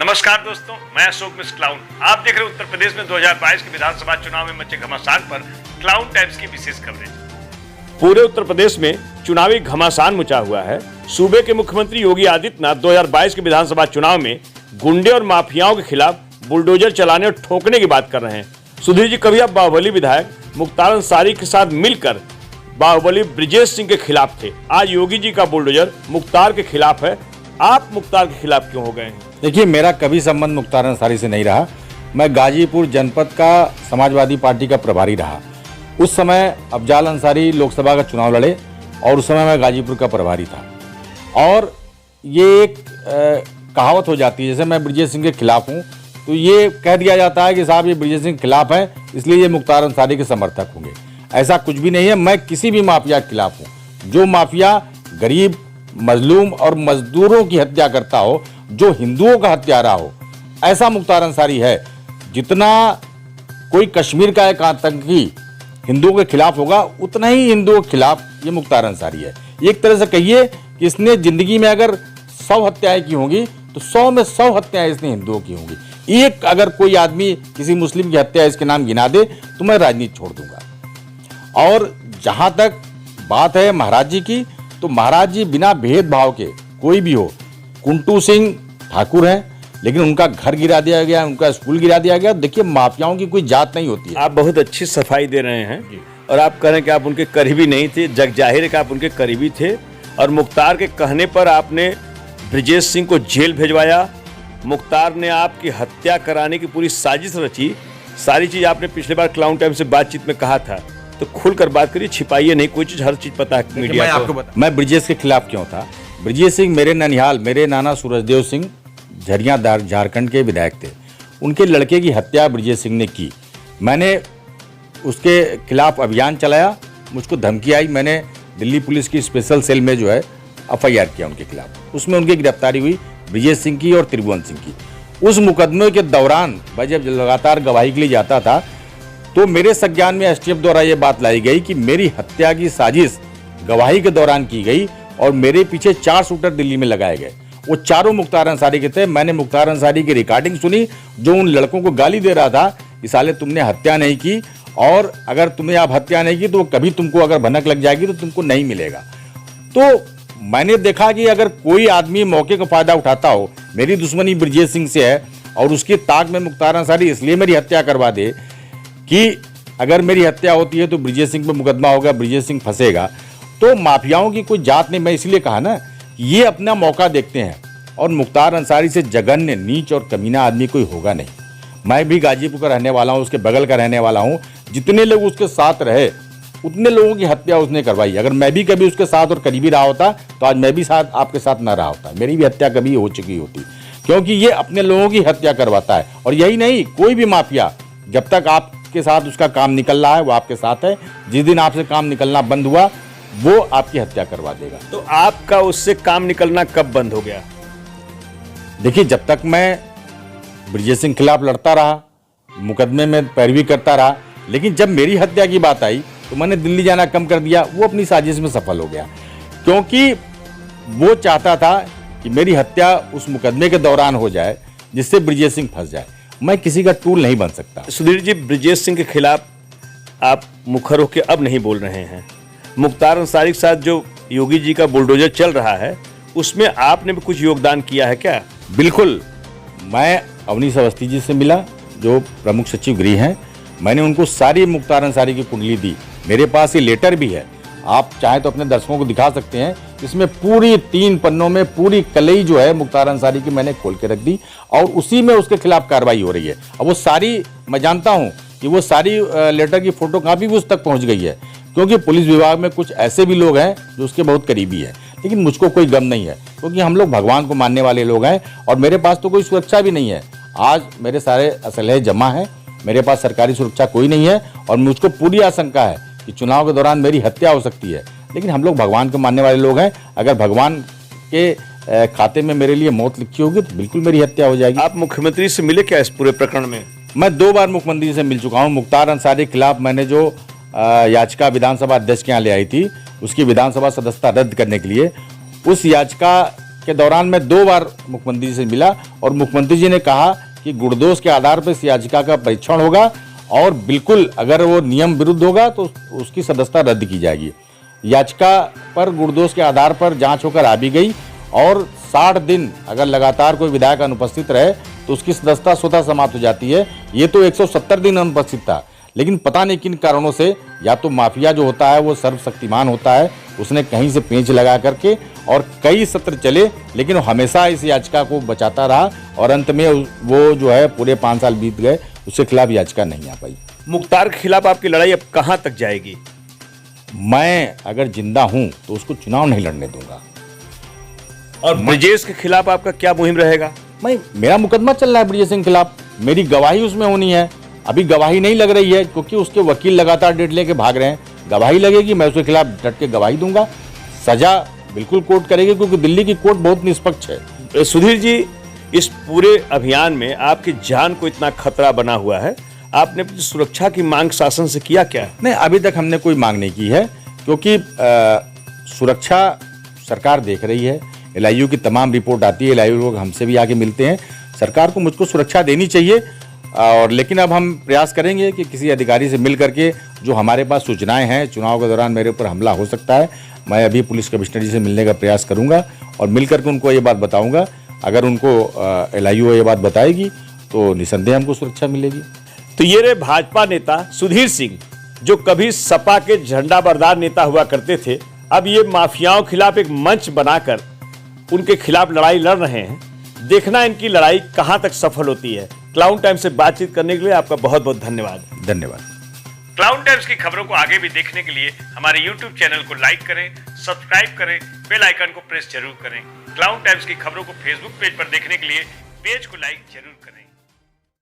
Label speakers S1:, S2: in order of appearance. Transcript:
S1: नमस्कार दोस्तों, मैं अशोक मिस क्लाउन। आप देख रहे हैं उत्तर प्रदेश में 2022 के विधानसभा चुनाव में मचे घमासान पर क्लाउन टाइम्स की विशेष कवरेज। पूरे उत्तर प्रदेश में चुनावी घमासान मचा हुआ है। सूबे के मुख्यमंत्री योगी आदित्यनाथ 2022 के विधानसभा चुनाव में गुंडे और माफियाओं के खिलाफ बुलडोजर चलाने और ठोकने की बात कर रहे हैं। सुधीर जी, कभी आप बाहुबली विधायक मुख्तार अंसारी के साथ मिलकर बाहुबली ब्रिजेश सिंह के खिलाफ थे। आज योगी जी का बुलडोजर मुख्तार के खिलाफ है। आप मुख्तार के खिलाफ क्यों हो गए हैं?
S2: देखिए, मेरा कभी संबंध मुख्तार अंसारी से नहीं रहा। मैं गाजीपुर जनपद का समाजवादी पार्टी का प्रभारी रहा। उस समय अफजाल अंसारी लोकसभा का चुनाव लड़े और उस समय मैं गाजीपुर का प्रभारी था। और ये एक कहावत हो जाती है, जैसे मैं ब्रिजेश सिंह के खिलाफ हूँ तो ये कह दिया जाता है कि साहब ये ब्रिजेश सिंह के खिलाफ है इसलिए ये मुख्तार अंसारी के समर्थक होंगे। ऐसा कुछ भी नहीं है। मैं किसी भी माफिया के खिलाफ हूँ। जो माफिया गरीब, मजलूम और मजदूरों की हत्या करता हो, जो हिंदुओं का हत्यारा हो, ऐसा मुख्तार अंसारी है। जितना कोई कश्मीर का एक आतंकी हिंदुओं के खिलाफ होगा, उतना ही हिंदुओं के खिलाफ ये मुख्तार अंसारी है। एक तरह से कहिए कि इसने जिंदगी में अगर 100 हत्याएं की होंगी तो 100 में 100 हत्याएं इसने हिंदुओं की होंगी। एक अगर कोई आदमी किसी मुस्लिम की हत्या इसके नाम गिना दे तो मैं राजनीति छोड़ दूंगा। और जहां तक बात है महाराज जी की, तो महाराज जी बिना भेदभाव के कोई भी हो, कुंटू सिंह ठाकुर हैं लेकिन उनका घर गिरा दिया गया, उनका स्कूल गिरा दिया गया। देखिए, माफियाओं की कोई जात नहीं होती है।
S1: आप बहुत अच्छी सफाई दे रहे हैं और आप कह रहे हैं कि आप उनके करीबी नहीं थे। जग जाहिर है कि आप उनके करीबी थे और मुख्तार के कहने पर आपने ब्रिजेश सिंह को जेल भिजवाया। मुख्तार ने आपकी हत्या कराने की पूरी साजिश रची। सारी चीज आपने पिछले बार क्लाउन टाइम से बातचीत में कहा था, तो खुलकर बात करिए, छिपाइए नहीं, कोई चीज, हर चीज पता है मीडिया को।
S2: मैं ब्रिजेश के खिलाफ क्यों था? ब्रिजेश सिंह मेरे ननिहाल, मेरे नाना सूरजदेव सिंह झरिया झारखंड के विधायक थे। उनके लड़के की हत्या ब्रिजेश सिंह ने की। मैंने उसके खिलाफ अभियान चलाया, मुझको धमकी आई। मैंने दिल्ली पुलिस की स्पेशल सेल में जो है FIR किया उनके खिलाफ। उसमें उनकी गिरफ्तारी हुई, ब्रिजेश सिंह की और त्रिभुवन सिंह की। उस मुकदमे के दौरान मैं जब लगातार गवाही के लिए जाता था तो मेरे संज्ञान में STF द्वारा ये बात लाई गई कि मेरी हत्या की साजिश गवाही के दौरान की गई और मेरे पीछे 4 शूटर दिल्ली में लगाए गए। वो चारों मुख्तार अंसारी के थे। मैंने मुख्तार अंसारी की रिकॉर्डिंग सुनी जो उन लड़कों को गाली दे रहा था कि साले तुमने हत्या नहीं की, और अगर तुमने आप हत्या नहीं की तो कभी तुमको अगर भनक लग जाएगी तो तुमको नहीं मिलेगा। तो मैंने देखा कि अगर कोई आदमी मौके का फायदा उठाता हो, मेरी दुश्मनी ब्रिजेश सिंह से है और उसकी ताक में मुख्तार अंसारी इसलिए मेरी हत्या करवा दे कि अगर मेरी हत्या होती है तो ब्रिजेश सिंह पर मुकदमा होगा, ब्रिजेश सिंह फंसेगा। तो माफियाओं की कोई जात नहीं। मैं इसलिए कहा ना, ये अपना मौका देखते हैं और मुख्तार अंसारी से जघन्य, नीच और कमीना आदमी कोई होगा नहीं। मैं भी गाजीपुर का रहने वाला हूँ, उसके बगल का रहने वाला हूँ। जितने लोग उसके साथ रहे उतने लोगों की हत्या उसने करवाई। अगर मैं भी कभी उसके साथ और करीबी रहा होता तो आज मैं भी साथ आपके साथ ना रहा होता, मेरी भी हत्या कभी हो चुकी होती। क्योंकि ये अपने लोगों की हत्या करवाता है। और यही नहीं, कोई भी माफिया जब तक आपके साथ उसका काम निकल रहा है वो आपके साथ है। जिस दिन आपसे काम निकलना बंद हुआ वो आपकी हत्या करवा देगा।
S1: तो आपका उससे काम निकलना कब बंद हो गया?
S2: देखिए, जब तक मैं ब्रिजेश सिंह के खिलाफ लड़ता रहा, मुकदमे में पैरवी करता रहा, लेकिन जब मेरी हत्या की बात आई तो मैंने दिल्ली जाना कम कर दिया। वो अपनी साजिश में सफल हो गया क्योंकि वो चाहता था कि मेरी हत्या उस मुकदमे के दौरान हो जाए जिससे ब्रिजेश सिंह फंस जाए। मैं किसी का टूल नहीं बन सकता।
S1: सुधीर जी, ब्रिजेश सिंह के खिलाफ आप मुखर होकर अब नहीं बोल रहे हैं। मुख्तार अंसारी के साथ जो योगी जी का बुलडोजर चल रहा है उसमें आपने भी कुछ योगदान किया है क्या?
S2: बिल्कुल। मैं अवनीश अवस्थी जी से मिला जो प्रमुख सचिव गृह हैं। मैंने उनको सारी मुख्तार अंसारी की कुंडली दी। मेरे पास ये लेटर भी है, आप चाहें तो अपने दर्शकों को दिखा सकते हैं। इसमें पूरी 3 पन्नों में पूरी कलई जो है मुख्तार अंसारी की मैंने खोल के रख दी और उसी में उसके खिलाफ कार्रवाई हो रही है। अब वो सारी, मैं जानता हूँ कि वो सारी लेटर की फोटो कापी भी उस तक पहुँच गई है, क्योंकि पुलिस विभाग में कुछ ऐसे भी लोग हैं जो उसके बहुत करीबी है। लेकिन मुझको कोई गम नहीं है क्योंकि हम लोग भगवान को मानने वाले लोग हैं और मेरे पास तो कोई सुरक्षा भी नहीं है। आज मेरे सारे असलहे जमा हैं, मेरे पास सरकारी सुरक्षा कोई नहीं है और मुझको पूरी आशंका है कि चुनाव के दौरान मेरी हत्या हो सकती है। लेकिन हम लोग भगवान को मानने वाले लोग हैं। अगर भगवान के खाते में मेरे लिए मौत लिखी होगी तो बिल्कुल मेरी हत्या हो जाएगी।
S1: आप मुख्यमंत्री से मिले क्या इस पूरे प्रकरण में?
S2: मैं 2 बार मुख्यमंत्री से मिल चुका हूँ। मुख्तार अंसारी के खिलाफ मैंने जो याचिका विधानसभा अध्यक्ष के यहाँ ले आई थी, उसकी विधानसभा सदस्यता रद्द करने के लिए, उस याचिका के दौरान मैं 2 बार मुख्यमंत्री जी से मिला और मुख्यमंत्री जी ने कहा कि गुणदोष के आधार पर इस याचिका का परीक्षण होगा और बिल्कुल अगर वो नियम विरुद्ध होगा तो उसकी सदस्यता रद्द की जाएगी। याचिका पर गुणदोष के आधार पर जांच होकर आ भी गई और 60 दिन अगर लगातार कोई विधायक अनुपस्थित रहे तो उसकी सदस्यता स्वतः समाप्त हो जाती है। ये तो 170 दिन अनुपस्थित था, लेकिन पता नहीं किन कारणों से, या तो माफिया जो होता है वो सर्वशक्तिमान होता है, उसने कहीं से पेंच लगा करके और कई सत्र चले, लेकिन वो हमेशा इस याचिका को बचाता रहा और अंत में वो जो है पूरे 5 साल बीत गए, उसके खिलाफ याचिका नहीं आ पाई।
S1: मुख्तार के खिलाफ आपकी लड़ाई अब कहां तक जाएगी?
S2: मैं अगर जिंदा हूं तो उसको चुनाव नहीं लड़ने दूंगा।
S1: और ब्रजेश के खिलाफ आपका क्या मुहिम रहेगा?
S2: मेरा मुकदमा चल रहा है ब्रजेश सिंह के खिलाफ, मेरी गवाही उसमें होनी है। अभी गवाही नहीं लग रही है क्योंकि उसके वकील लगातार डेट लेके भाग रहे हैं। गवाही लगेगी, मैं उसके खिलाफ डट के गवाही दूंगा। सजा बिल्कुल कोर्ट करेगी क्योंकि दिल्ली की कोर्ट बहुत निष्पक्ष है।
S1: सुधीर जी, इस पूरे अभियान में आपकी जान को इतना खतरा बना हुआ है, आपने अपनी सुरक्षा की मांग शासन से किया क्या?
S2: नहीं, अभी तक हमने कोई मांग नहीं की है क्योंकि सुरक्षा सरकार देख रही है। LIU की तमाम रिपोर्ट आती है, LIU लोग हमसे भी आके मिलते हैं। सरकार को मुझको सुरक्षा देनी चाहिए और लेकिन अब हम प्रयास करेंगे कि किसी अधिकारी से मिल करके जो हमारे पास सूचनाएं हैं, चुनाव के दौरान मेरे ऊपर हमला हो सकता है, मैं अभी पुलिस कमिश्नर जी से मिलने का प्रयास करूंगा और मिल करके उनको ये बात बताऊंगा। अगर उनको LIU ये बात बताएगी तो निसंदेह हमको सुरक्षा मिलेगी।
S1: तो ये रहे भाजपा नेता सुधीर सिंह, जो कभी सपा के झंडा बरदार नेता हुआ करते थे। अब ये माफियाओं के खिलाफ एक मंच बनाकर उनके खिलाफ लड़ाई लड़ रहे हैं। देखना इनकी लड़ाई कहां तक सफल होती है। क्लाउन टाइम्स से बातचीत करने के लिए आपका बहुत बहुत धन्यवाद।
S2: धन्यवाद।
S1: क्लाउन टाइम्स की खबरों को आगे भी देखने के लिए हमारे YouTube चैनल को लाइक करें, सब्सक्राइब करें, बेल आइकन को प्रेस जरूर करें। क्लाउन टाइम्स की खबरों को Facebook पेज पर देखने के लिए पेज को लाइक जरूर करें।